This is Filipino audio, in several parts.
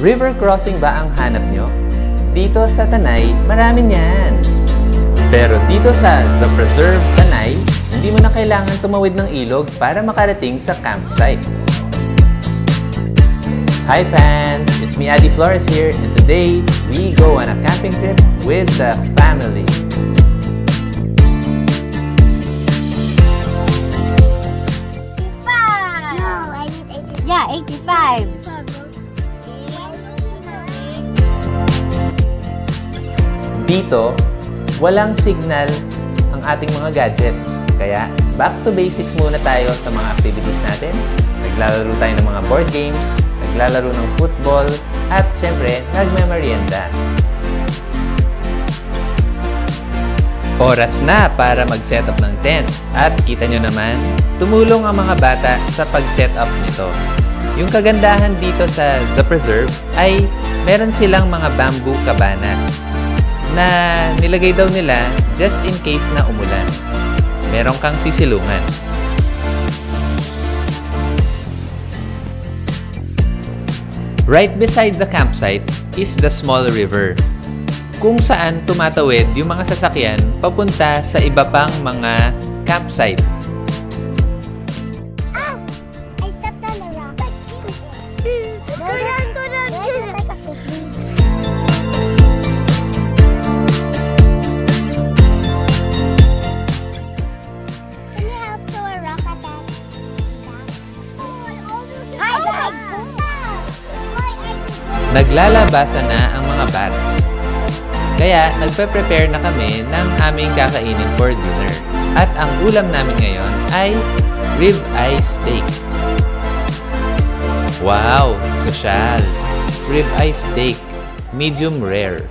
River crossing ba ang hanap nyo? Dito sa Tanay, marami niyan. Pero dito sa The Preserve Tanay, hindi mo na kailangan tumawid ng ilog para makarating sa campsite. Hi fans! It's me, Adi Flores here, and today, we go on a camping trip with the family. Yeah, 85. Dito, walang signal ang ating mga gadgets. Kaya, back to basics muna tayo sa mga activities natin. Naglalaro tayo ng mga board games, naglalaro ng football, at syempre, nagmemorienda. Oras na para mag-setup ng tent. At kita nyo naman, tumulong ang mga bata sa pag-setup nito. Yung kagandahan dito sa The Preserve ay meron silang mga bamboo cabanas na nilagay daw nila just in case na umulan. Meron kang sisilungan. Right beside the campsite is the small river, kung saan tumatawid yung mga sasakyan papunta sa iba pang mga campsite. Naglalabasan na ang mga bats. Kaya nagpe-prepare na kami ng aming kakainin for dinner. At ang ulam namin ngayon ay rib-eye steak. Wow! Sosyal! Rib-eye steak. Medium rare.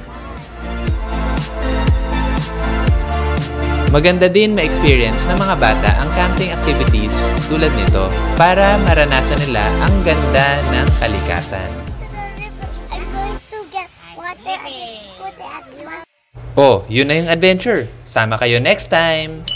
Maganda din ma-experience ng mga bata ang camping activities tulad nito para maranasan nila ang ganda ng kalikasan. Oh, yun na yung adventure. Sama kayo next time!